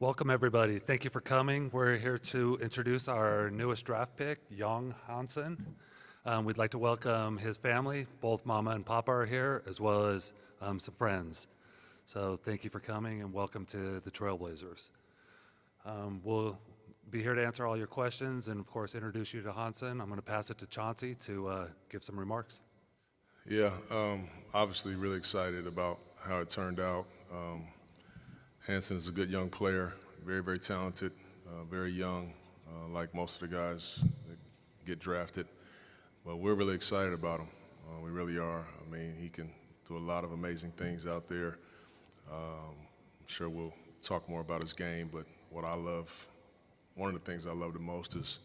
Welcome, everybody. Thank you for coming. We're here to introduce our newest draft pick, Yong Hansen. We'd like to welcome his family. Both Mama and Papa are here, as well as some friends. So thank you for coming, and welcome to the Trailblazers. We'll be here to answer all your questions and, of course, introduce you to Hansen. I'm going to pass it to Chauncey to give some remarks. Yeah, obviously really excited about how it turned out. Hansen is a good young player, very, very talented, very young, like most of the guys that get drafted. But we're really excited about him. We really are. I mean, he can do a lot of amazing things out there. I'm sure we'll talk more about his game, but what I love, one of the things I love the most is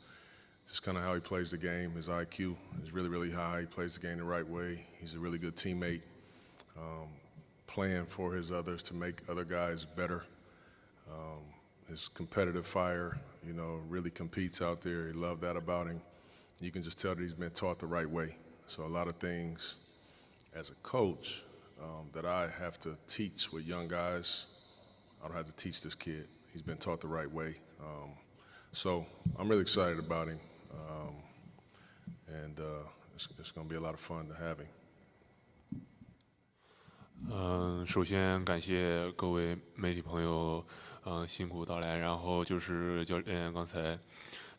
just kind of how he plays the game. His IQ is really, really high. He plays the game the right way. He's a really good teammate, playing for his others to make other guys better. His competitive fire, you know, really competes out there. He loved that about him. You can just tell that he's been taught the right way. So a lot of things as a coach that I have to teach with young guys, I don't have to teach this kid. He's been taught the right way. So I'm really excited about him. And it's going to be a lot of fun to have him. 首先感谢各位媒体朋友，辛苦到来。然后就是教练刚才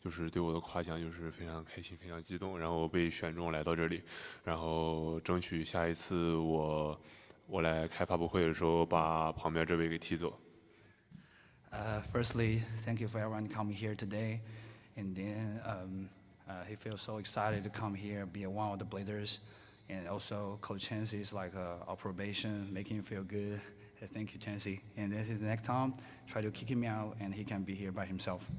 就是对我的夸奖，就是非常开心，非常激动。然后被选中来到这里，然后争取下一次我来开发布会的时候，把旁边这位给踢走。Firstly, thank you for everyone coming here today. And then he feels so excited to come here, be one of the Blazers. And also, Coach Chauncey is like our probation, making him feel good. Thank you, Chauncey. And this is the next time, try to kick him out, and he can be here by himself.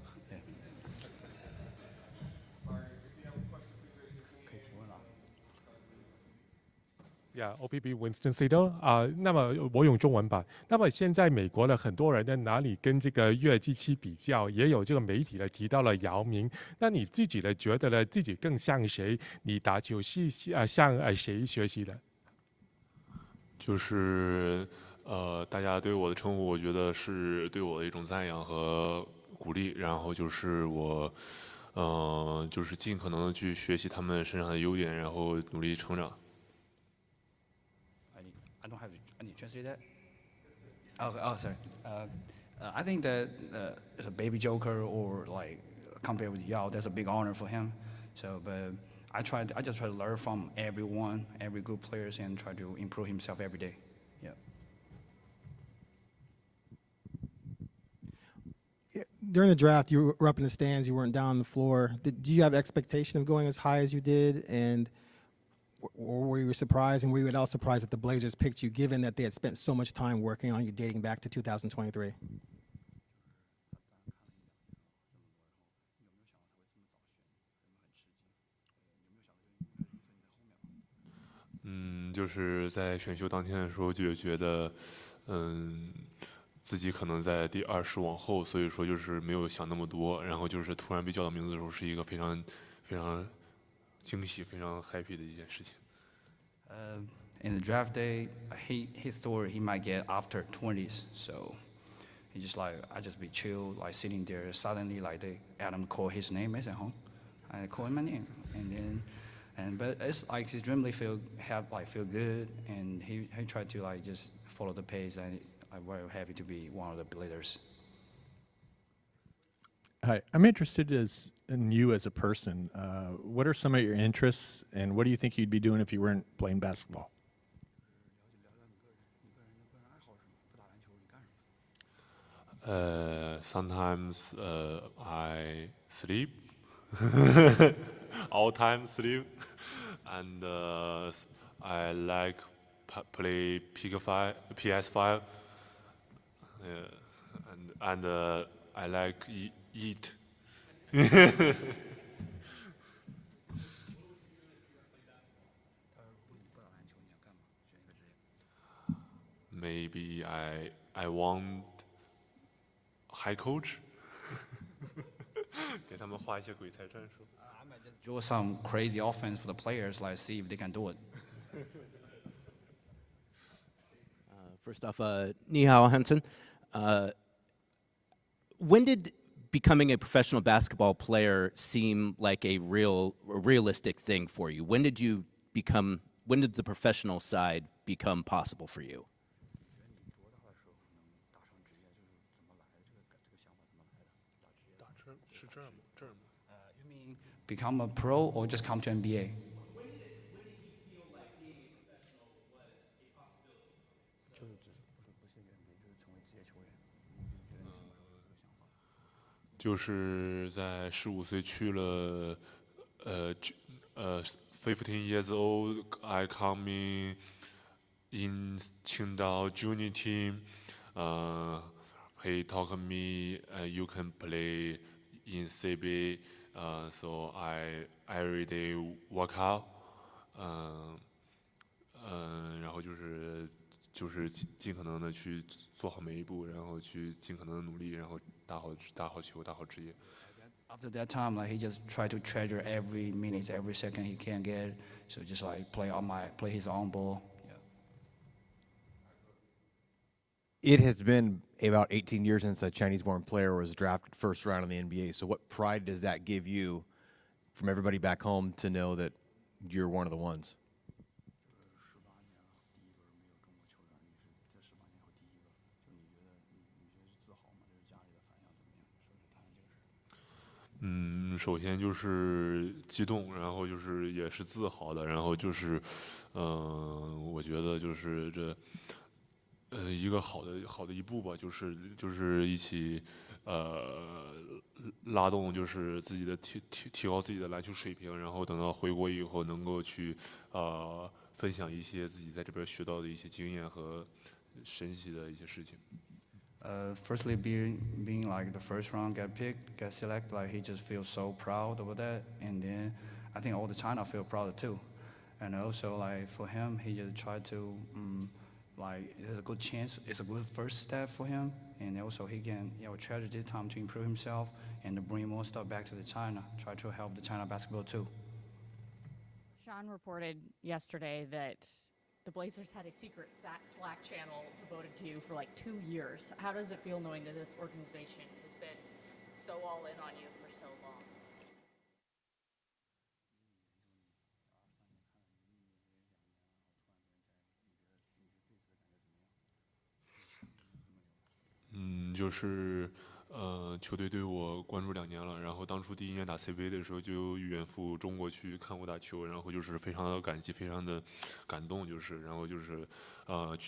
Yeah. OPB Winston Cedar 那么我用中文版。那么现在美国的很多人呢，拿你跟这个月基期比较，也有这个媒体呢提到了姚明。那你自己呢觉得呢自己更像谁？你打球是向谁学习的？就是大家对我的称呼，我觉得是对我的一种赞扬和鼓励。然后就是我就是尽可能的去学习他们身上的优点，然后努力成长。I don't have to translate that. Oh, sorry. I think that as a baby Joker or like compared with Yao, that's a big honor for him. So, but I just try to learn from everyone, every good players, and try to improve himself every day. Yeah. During the draft, you were up in the stands. You weren't down on the floor. Did you have expectation of going as high as you did? And or were you surprised, and were you at all surprised that the Blazers picked you, given that they had spent so much time working on you dating back to 2023? Mm, 就是在选秀当天的时候就觉得，自己可能在第20往后，所以说就是没有想那么多。然后就是突然被叫到名字的时候，是一个非常非常惊喜、非常 happy 的一件事情。In the draft day, he thought he might get after 20s, so he just like I just be chill, like sitting there. Suddenly, like Adam called his name. I said, "Huh?" I called my name, but it's like his dream feel good, and he tried to like just follow the pace, and I'm very happy to be one of the Blazers. Hi, I'm interested in you as a person. What are some of your interests, and what do you think you'd be doing if you weren't playing basketball? Sometimes I sleep, all time sleep, and I like play PS5, and I like eat. Maybe I want high coach. 给他们画一些鬼才战术。I might just draw some crazy offense for the players, like see if they can do it. First off, 你好 Hansen. when did becoming a professional basketball player seem like a realistic thing for you? When did the professional side become possible for you? You mean become a pro or just come to NBA? When did you feel like being a professional was a possibility for you? 就是在15岁去了15 years old I come in 青岛 junior team. He told me you can play in CB. So I every day work out. 然后就是尽可能的去做好每一步，然后去尽可能的努力，然后打好球，打好职业。After that time, like he just tried to treasure every minute, every second he can get. So just like play his own ball. Yeah. It has been about 18 years since a Chinese-born player was drafted first round in the NBA. So what pride does that give you from everybody back home to know that you're one of the ones? .首先就是激动，然后就是也是自豪的，然后就是，我觉得就是一个好的一步吧，就是一起，拉动就是自己的提高自己的篮球水平，然后等到回国以后能够去分享一些自己在这边学到的一些经验和神奇的一些事情。Firstly, being like the first round get selected, like he just feels so proud about that. And then I think all the China feel proud too. And also like for him, he just tried to like there's a good chance, it's a good first step for him. And also he can treasure this time to improve himself and to bring more stuff back to the China, try to help the China basketball too. Sean reported yesterday that the Blazers had a secret Slack channel devoted to you for like 2 years. How does it feel knowing that this organization has been so all in on you for so long? .就是球队对我关注2年了，然后当初第1年打 CBA 的时候就远赴中国去看我打球，然后就是非常的感激，非常的感动，然后就是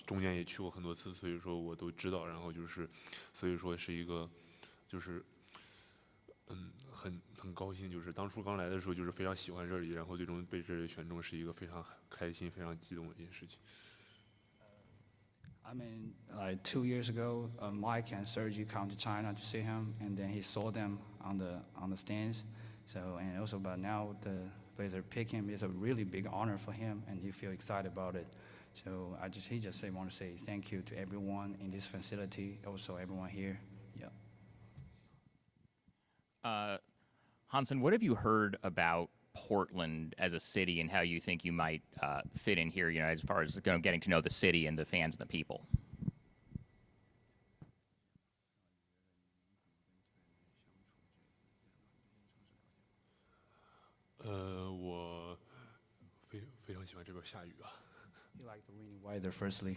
中间也去过很多次，所以说我都知道，然后就是所以说是一个就是很高兴，就是当初刚来的时候就是非常喜欢这里，然后最终被这里选中是一个非常开心、非常激动的一件事情。I mean, like 2 years ago, Mike and Sergi come to China to see him, and then he saw them on the stands. So and also, but now the Blazers pick him. It's a really big honor for him, and he feel excited about it. So he just want to say thank you to everyone in this facility, also everyone here. Yeah. Hansen, what have you heard about Portland as a city and how you think you might fit in here, as far as getting to know the city and the fans and the people?我非常喜欢这边下雨啊。You like the rainy weather, firstly.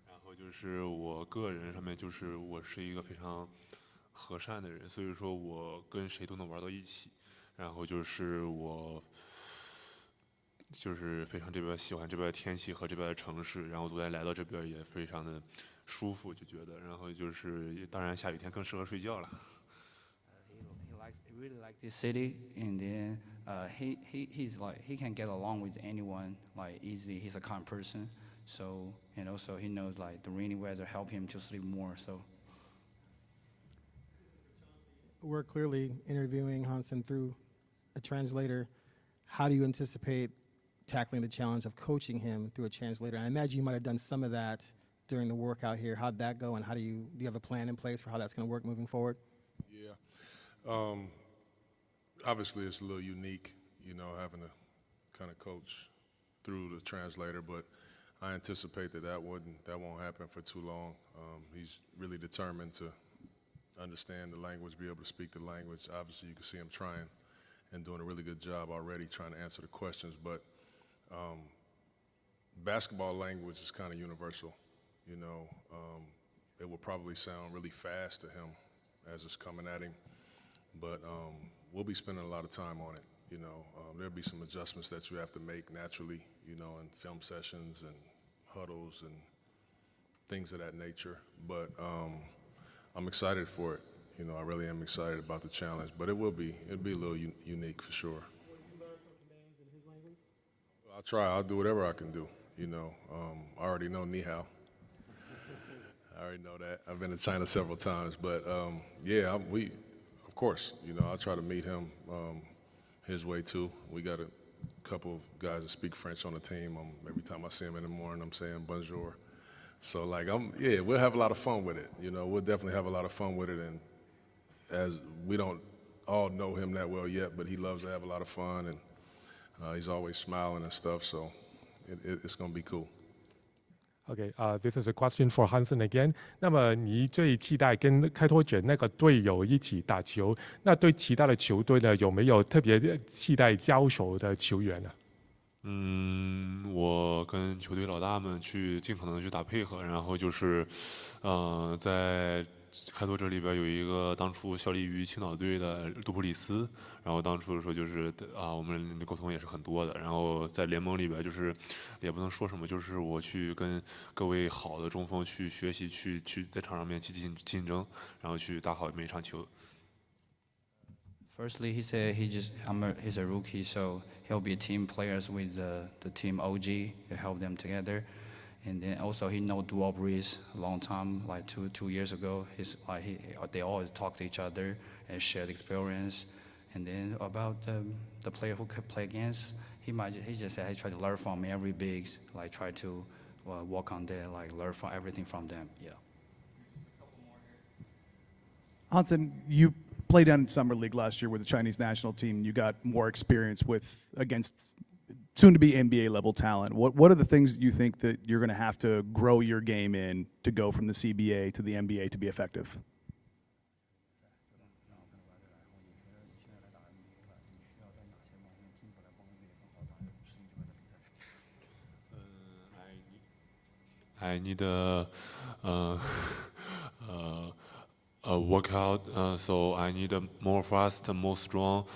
然后就是我个人上面，就是我是一个非常和善的人，所以说我跟谁都能玩到一起。然后就是我就是非常这边喜欢这边的天气和这边的城市，然后昨天来到这边也非常的舒服，就觉得，然后就是当然下雨天更适合睡觉了。He really like this city, and then he's like he can get along with anyone like easily. He's a kind person, so and also he knows like the rainy weather help him to sleep more. So. We're clearly interviewing Hansen through a translator. How do you anticipate tackling the challenge of coaching him through a translator? I imagine you might have done some of that during the workout here. How'd that go, and do you have a plan in place for how that's going to work moving forward? Yeah. Obviously, it's a little unique, having to kind of coach through the translator, but I anticipate that won't happen for too long. He's really determined to understand the language, be able to speak the language. Obviously, you can see him trying and doing a really good job already trying to answer the questions. But basketball language is kind of universal. You know, it will probably sound really fast to him as it's coming at him, but we'll be spending a lot of time on it. You know, there'll be some adjustments that you have to make naturally, you know, in film sessions and huddles and things of that nature. But I'm excited for it. You know, I really am excited about the challenge, but it'll be a little unique for sure. I'll try. I'll do whatever I can do. You know, I already know ni hao. I already know that. I've been to China several times, but yeah, of course, you know, I'll try to meet him his way too. We got a couple of guys that speak French on the team. Every time I see him in the morning, I'm saying bonjour. So like, yeah, we'll have a lot of fun with it. You know, we'll definitely have a lot of fun with it. And as we don't all know him that well yet, but he loves to have a lot of fun, and he's always smiling and stuff. So it's going to be cool. Okay, this is a question for Hansen again. 那么你最期待跟开拓者那个队友一起打球？那对其他的球队呢，有没有特别期待交手的球员呢？我跟球队老大们去尽可能去打配合，然后就是，在开拓者里边有一个当初效力于青岛队的杜普里斯，然后当初的时候就是我们沟通也是很多的，然后在联盟里边就是也不能说什么，就是我去跟各位好的中锋去学习，去在场上面去竞争，然后去打好每一场球。Firstly, he said he's a rookie, so he'll be team players with the team OG to help them together. And then also he know Dual Breeze a long time, like two years ago. They always talk to each other and share the experience. And then about the player who could play against, he just said he tried to learn from every bigs, like try to work on that, like learn from everything from them. Yeah. Hansen, you played in Summer League last year with the Chinese national team. You got more experience against soon-to-be NBA-level talent. What are the things you think that you're going to have to grow your game in to go from the CBA to the NBA to be effective? I need a workout, so I need more fast, more strong.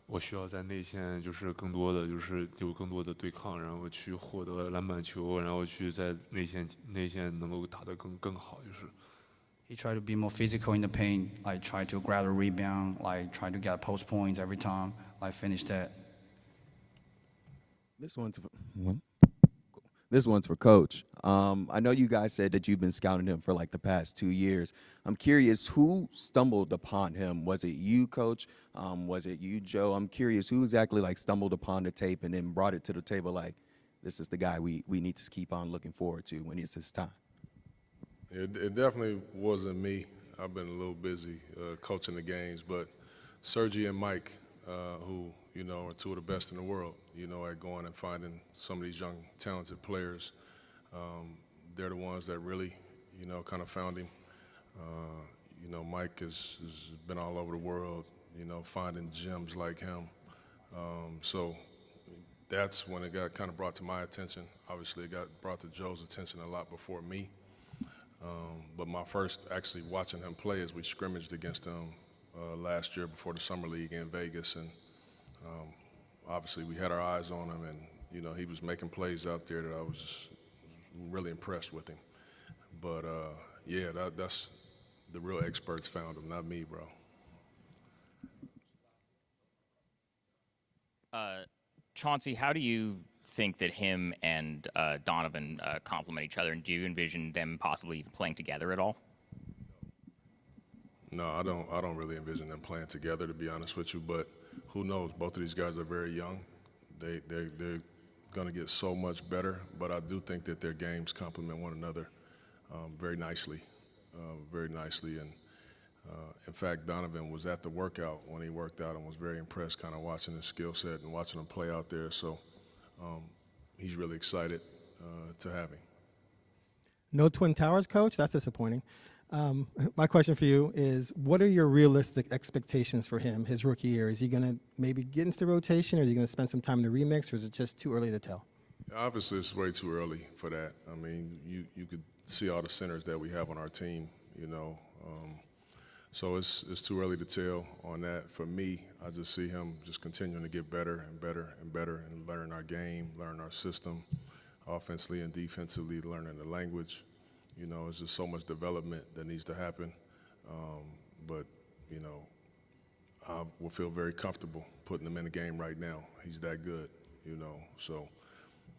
我需要在内线就是更多的就是有更多的对抗，然后去获得篮板球，然后去在内线能够打得更好，就是。He tried to be more physical in the paint, like try to grab a rebound, like try to get post points every time, like finish that. This one's for Coach. I know you guys said that you've been scouting him for like the past 2 years. I'm curious, who stumbled upon him? Was it you, Coach? Was it you, Joe? I'm curious, who exactly like stumbled upon the tape and then brought it to the table like, this is the guy we need to keep on looking forward to when it's his time? It definitely wasn't me. I've been a little busy coaching the games, but Sergi and Mike, who, you know, are two of the best in the world, you know, at going and finding some of these young, talented players. They're the ones that really, you know, kind of found him. You know, Mike has been all over the world, you know, finding gems like him. So that's when it got kind of brought to my attention. Obviously, it got brought to Joe's attention a lot before me. But my first actually watching him play is we scrimmaged against him last year before the Summer League in Vegas. And obviously we had our eyes on him, and, you know, he was making plays out there that I was just really impressed with him. But, yeah, that's the real experts found him, not me, bro. Chauncey, how do you think that him and Donovan complement each other, and do you envision them possibly even playing together at all? No, I don't really envision them playing together, to be honest with you, but who knows? Both of these guys are very young. They're going to get so much better, but I do think that their games complement one another very nicely, And in fact, Donovan was at the workout when he worked out and was very impressed kind of watching his skill set and watching him play out there. So he's really excited to have him. No Twin Towers, Coach? That's disappointing. My question for you is, what are your realistic expectations for him his rookie year? Is he going to maybe get into the rotation, or is he going to spend some time in the remix, or is it just too early to tell? Obviously, it's way too early for that. I mean, you could see all the centers that we have on our team, you know. So it's too early to tell on that. For me, I just see him just continuing to get better and better and better and learn our game, learn our system, offensively and defensively, learning the language. You know, it's just so much development that needs to happen. But, you know, I will feel very comfortable putting him in the game right now. He's that good, you know. So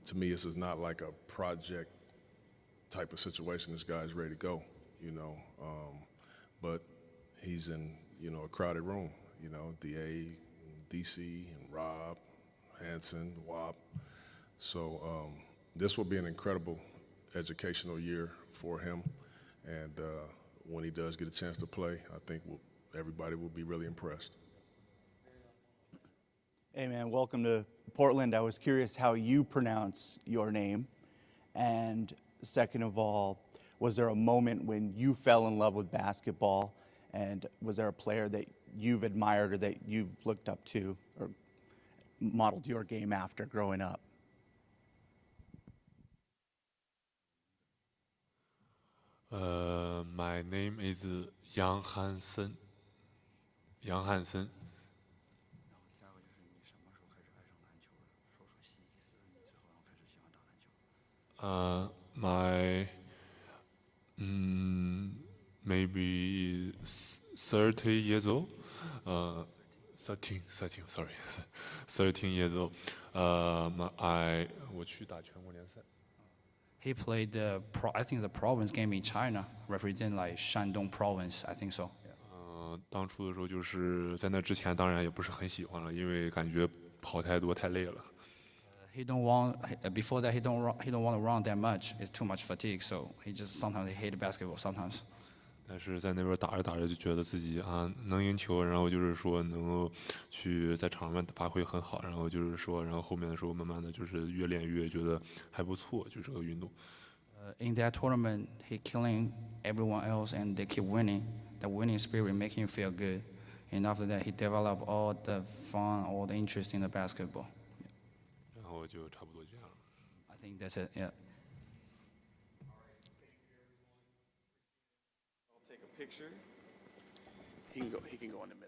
to me, this is not like a project type of situation. This guy's ready to go, you know. But he's in, you know, a crowded room, you know, DA, DC, and Rob, Hansen, WAP. So this will be an incredible educational year for him. And when he does get a chance to play, I think everybody will be really impressed. Hey, man, welcome to Portland. I was curious how you pronounce your name. And second of all, was there a moment when you fell in love with basketball? And was there a player that you've admired or that you've looked up to or modeled your game after growing up? My name is Yong Hansen. Yong Hansen. My maybe 30 years old. 13, sorry, 13 years old. 我去打全国联赛。He played I think the province game in China, represent like Shandong province, I think so. 当初的时候就是在那之前，当然也不是很喜欢了，因为感觉跑太多太累了。He don't want before that he don't want to run that much. It's too much fatigue, so he just sometimes he hate basketball sometimes. 但是在那边打着打着就觉得自己能赢球，然后就是说能够去在场上发挥很好，然后就是说，然后后面的时候慢慢的就是越练越觉得还不错，就这个运动。In that tournament, he killing everyone else, and they keep winning. The winning spirit making you feel good, and after that, he developed all the fun, all the interest in the basketball. 然后就差不多这样了。I think that's it. Yeah. I'll take a picture. He can go in the middle.